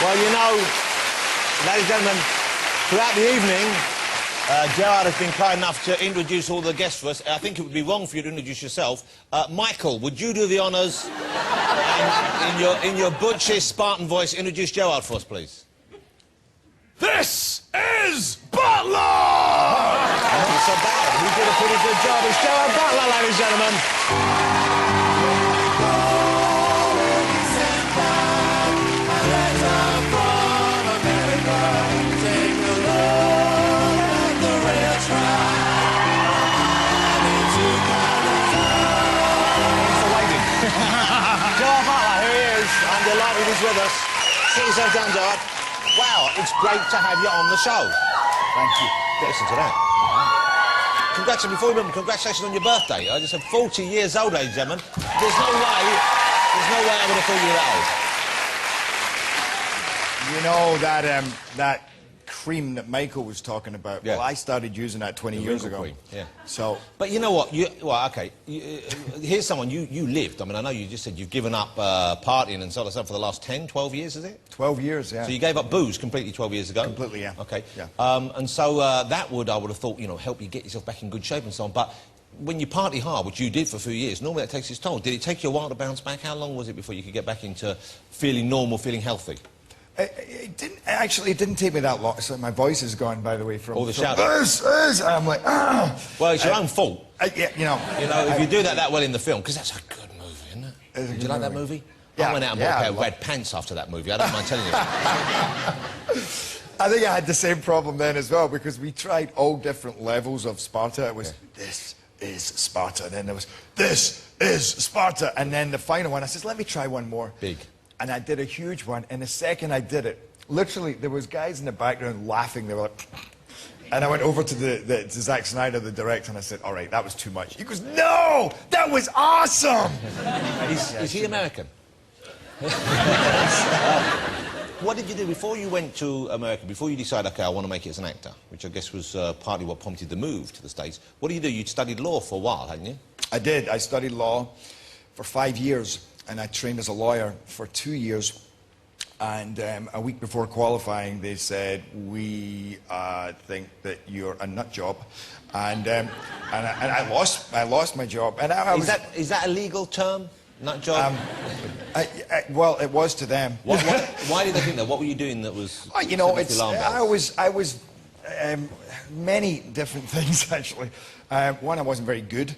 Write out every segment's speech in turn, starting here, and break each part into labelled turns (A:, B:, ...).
A: Well, you know, ladies and gentlemen, throughout the evening, Gerard has been kind enough to introduce all the guests for us. I think it would be wrong for you to introduce yourself. Michael, would you do the honours and in your butchish Spartan voice, introduce Gerard for us, please?
B: This is Butler!
A: Not so bad. He did a pretty good job. It's Gerard Butler, ladies and gentlemen. Gerard Butler, here he is. I'm delighted he's with us. Sit yourself down, Gerard. Wow, it's great to have you on the show.
B: Thank you.
A: Listen to that. Congratulations, before we remember, congratulations on your birthday. I just said 40 years old, ladies and gentlemen. There's no way I would have thought you were that old.
B: You know that cream that Michael was talking about?
A: Yeah.
B: Well, I started using that 20 years ago.
A: Cream. Yeah.
B: So...
A: But you know what? Well, OK. Here's someone you lived. I mean, I know you just said you've given up partying and sort of stuff for the last 10, 12 years, is it?
B: 12 years, yeah.
A: So you gave up booze completely 12 years ago?
B: Completely, yeah.
A: OK.
B: Yeah.
A: And so that would, I would have thought, you know, help you get yourself back in good shape and so on. But when you party hard, which you did for a few years, normally that takes its toll. Did it take you a while to bounce back? How long was it before you could get back into feeling normal, feeling healthy?
B: It didn't take me that long. So my voice is gone, by the way, from...
A: All the shouting.
B: And I'm like, ah!
A: Well, it's your own fault.
B: Yeah, you know...
A: You know, if you do that well in the film, because that's a good movie, isn't it? Did you like that movie?
B: Yeah,
A: I went out and bought a pair of red pants after that movie. I don't mind telling you.
B: I think I had the same problem then as well, because we tried all different levels of Sparta. It was, this is Sparta. And then there was, this is Sparta. And then the final one, I said, let me try one more.
A: Big.
B: And I did a huge one. And the second I did it, literally, there was guys in the background laughing. They were like... And I went over to to Zack Snyder, the director, and I said, all right, that was too much. He goes, no! That was awesome!
A: Is he American? What did you do before you went to America, before you decided, OK, I want to make it as an actor, which I guess was partly what prompted the move to the States. What did you do? You'd studied law for a while, hadn't you?
B: I did. I studied law for 5 years, and I trained as a lawyer for 2 years. And a week before qualifying, they said, we think that you're a nut job. And I lost my job. And
A: Is that a legal term, nut job?
B: Well, it was to them.
A: Why did they think that? What were you doing that was...
B: You know, I was many different things, actually. One, I wasn't very good.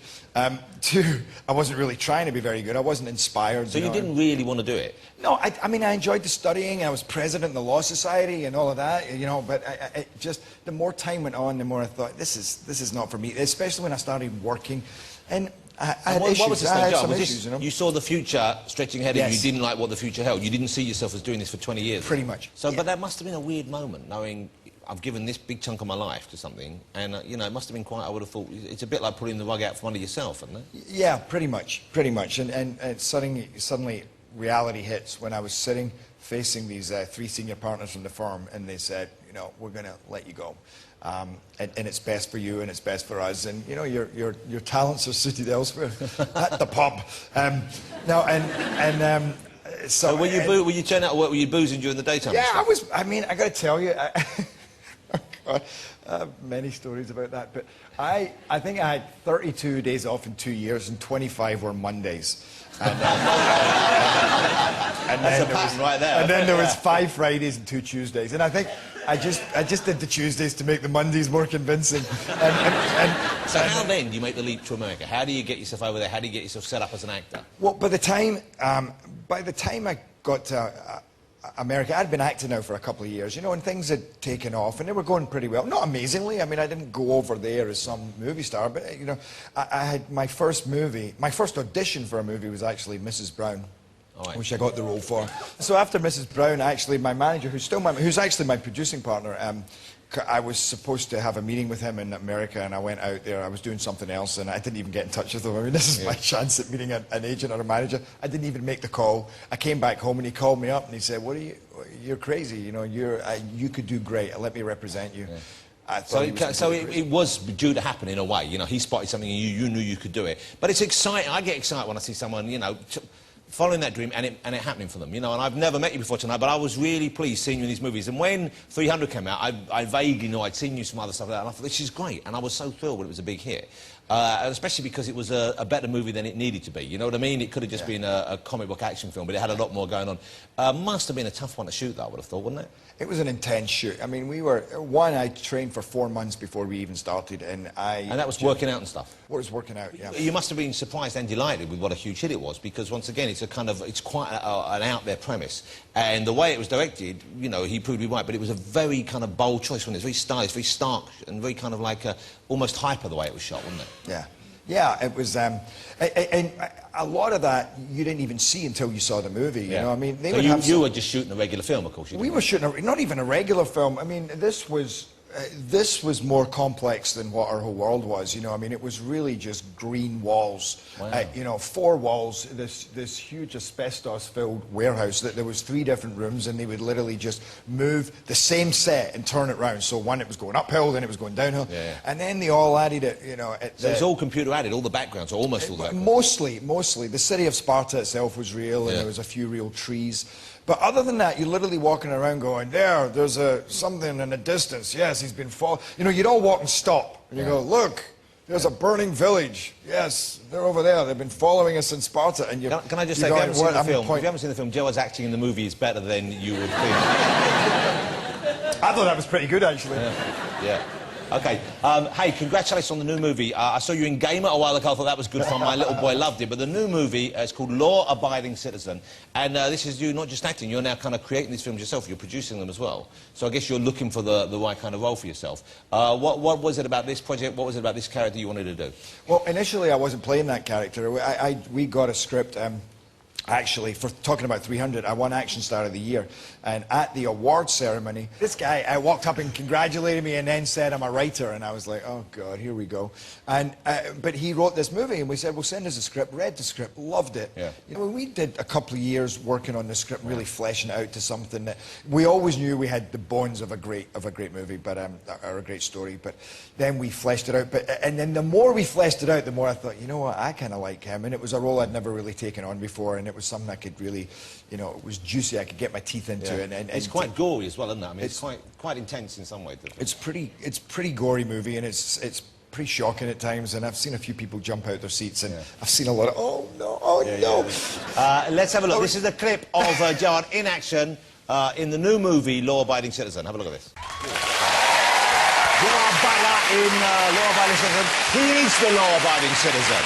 B: Two, I wasn't really trying to be very good. I wasn't inspired.
A: So you didn't really want to do it?
B: No, I mean, I enjoyed the studying. I was president of the Law Society and all of that, you know, but I just, the more time went on, the more I thought, this is not for me, especially when I started working. And I had issues.
A: What was this job?
B: Issues, you know?
A: You saw the future stretching ahead and you didn't like what the future held. You didn't see yourself as doing this for 20 years.
B: Pretty much.
A: So, yeah. But that must have been a weird moment, knowing I've given this big chunk of my life to something, and, you know, it must have been quite, I would have thought, it's a bit like pulling the rug out from under yourself, isn't it?
B: Yeah, pretty much. And suddenly reality hits when I was sitting facing these 3 senior partners from the firm, and they said, you know, we're going to let you go. And it's best for you and it's best for us, and you know your talents are suited elsewhere at the pub. So
A: were you turning out to work? Were you boozing during the daytime?
B: Yeah, I was. I mean, I got to tell you, I have many stories about that. But I think I had 32 days off in 2 years, and 25 were Mondays. And
A: That's a pattern right there.
B: And then there was 5 Fridays and 2 Tuesdays, and I think I just did the Tuesdays to make the Mondays more convincing.
A: So how then do you make the leap to America? How do you get yourself over there? How do you get yourself set up as an actor?
B: Well, by the time I got to America, I'd been acting now for a couple of years, you know, and things had taken off, and they were going pretty well. Not amazingly. I mean, I didn't go over there as some movie star, but, you know, I had my first audition for a movie was actually Mrs. Brown, which I got the role for. So after Mrs. Brown, actually, my manager, who's actually my producing partner, I was supposed to have a meeting with him in America, and I went out there. I was doing something else, and I didn't even get in touch with him. I mean, this is my chance at meeting an agent or a manager. I didn't even make the call. I came back home, and he called me up, and he said, you're crazy, you know, you could do great. Let me represent you. Yeah.
A: So it was due to happen in a way. You know, he spotted something and you knew you could do it. But it's exciting. I get excited when I see someone, you know, following that dream and it happening for them, you know. And I've never met you before tonight, but I was really pleased seeing you in these movies. And when 300 came out, I vaguely knew I'd seen you some other stuff like that, and I thought, this is great. And I was so thrilled when it was a big hit. Especially because it was a better movie than it needed to be. You know what I mean? It could have just been a comic book action film, but it had a lot more going on. Must have been a tough one to shoot, though, I would have thought, wouldn't it?
B: It was an intense shoot. I mean, I trained for 4 months before we even started, and
A: that was working out and stuff?
B: It was working out, yeah.
A: You must have been surprised and delighted with what a huge hit it was, because, once again, it's quite an out-there premise. And the way it was directed, you know, he proved me right, but it was a very kind of bold choice, wasn't it? It was very stylish, very stark, and very kind of like almost hyper the way it was shot, wasn't it?
B: Yeah. Yeah, it was, and a lot of that you didn't even see until you saw the movie. You know, I mean,
A: you were just shooting a regular film, of course.
B: We were shooting not even a regular film. I mean, this was more complex than what our whole world was. You know, I mean, it was really just green walls.
A: Wow.
B: You know, 4 walls. This huge asbestos-filled warehouse. That there was 3 different rooms, and they would literally just move the same set and turn it round. So one, it was going uphill, then it was going downhill, and then they all added it. You know,
A: so it's all computer added, all the backgrounds, or almost all the backgrounds.
B: Mostly. The city of Sparta itself was real, and there was a few real trees. But other than that, you're literally walking around going, there's something in the distance. Yes, he's been followed. You know, you'd all walk and stop. And you go, look, there's a burning village. Yes, they're over there. They've been following us in Sparta. And
A: can I just say, if you haven't seen the film, if you haven't seen the film, Gerard's acting in the movie is better than you would think.
B: I thought that was pretty good, actually.
A: Yeah. OK. Hey, congratulations on the new movie. I saw you in Gamer a while ago. I thought that was good fun. My little boy loved it. But the new movie is called Law Abiding Citizen. And this is you not just acting. You're now kind of creating these films yourself. You're producing them as well. So I guess you're looking for the right kind of role for yourself. What was it about this project? What was it about this character you wanted to do?
B: Well, initially, I wasn't playing that character. We got a script... Actually, for talking about 300, I won Action Star of the Year. And at the award ceremony, this guy walked up and congratulated me and then said I'm a writer. And I was like, oh, God, here we go. And, but he wrote this movie, and we said, well, send us a script. Read the script, loved it.
A: Yeah.
B: You know, we did a couple of years working on the script, really fleshing it out to something that we always knew we had the bones of a great movie, but or a great story. But then we fleshed it out. And then the more we fleshed it out, the more I thought, you know what, I kind of like him. And it was a role I'd never really taken on before, and it was something I could really, you know, it was juicy. I could get my teeth into it. And
A: it's quite gory as well, isn't it? I mean, it's quite intense in some ways.
B: It's pretty gory movie, and it's pretty shocking at times. And I've seen a few people jump out their seats, and I've seen a lot of oh no.
A: Let's have a look. This is a clip of Gerard in action in the new movie Law Abiding Citizen. Have a look at this. Gerard Butler in Law Abiding Citizen. He is the Law Abiding Citizen.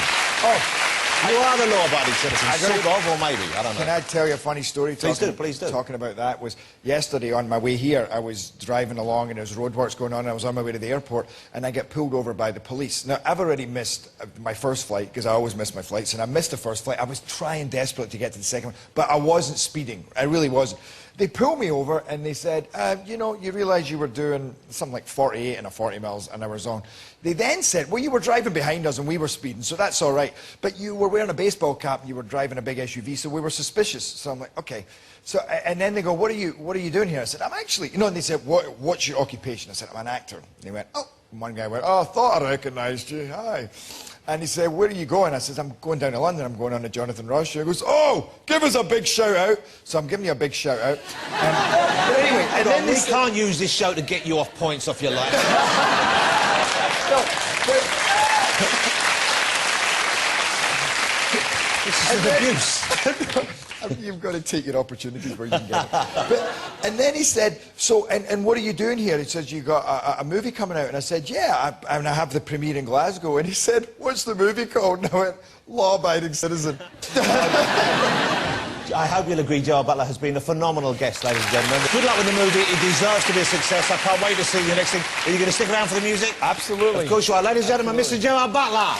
A: Oh. You are the law-abiding citizen, sort of, or maybe, I don't know.
B: Can I tell you a funny story?
A: Please do.
B: Talking about that was yesterday on my way here, I was driving along and there was roadworks going on, and I was on my way to the airport, and I get pulled over by the police. Now, I've already missed my first flight, because I always miss my flights, and I missed the first flight. I was trying desperately to get to the second one, but I wasn't speeding. I really wasn't. They pulled me over and they said, you know, you realise you were doing something like 48 and a 40 miles an hour zone. They then said, well, you were driving behind us and we were speeding, so that's all right. But you were wearing a baseball cap and you were driving a big SUV, so we were suspicious. So I'm like, okay. So, and then they go, what are you doing here? I said, I'm actually, you know, and they said, what's your occupation? I said, I'm an actor. And they went, oh. And one guy went, oh, I thought I recognised you. Hi. And he said, where are you going? I said, I'm going down to London. I'm going on the Jonathon Ross show. He goes, oh, give us a big shout-out. So I'm giving you a big shout-out. But anyway...
A: And then we can't use this show to get you off points off your life.
B: No,
A: this is an abuse.
B: You've got to take your opportunities where you can get it. And then he said, so, and what are you doing here? He says, you got a movie coming out. And I said, yeah, and I have the premiere in Glasgow. And he said, what's the movie called? And I went, Law Abiding Citizen.
A: I hope you'll agree Gerard Butler has been a phenomenal guest, ladies and gentlemen. Good luck with the movie. It deserves to be a success. I can't wait to see you next thing. Are you going to stick around for the music?
B: Absolutely.
A: Of course you are. Ladies and gentlemen, Mr. Gerard Butler.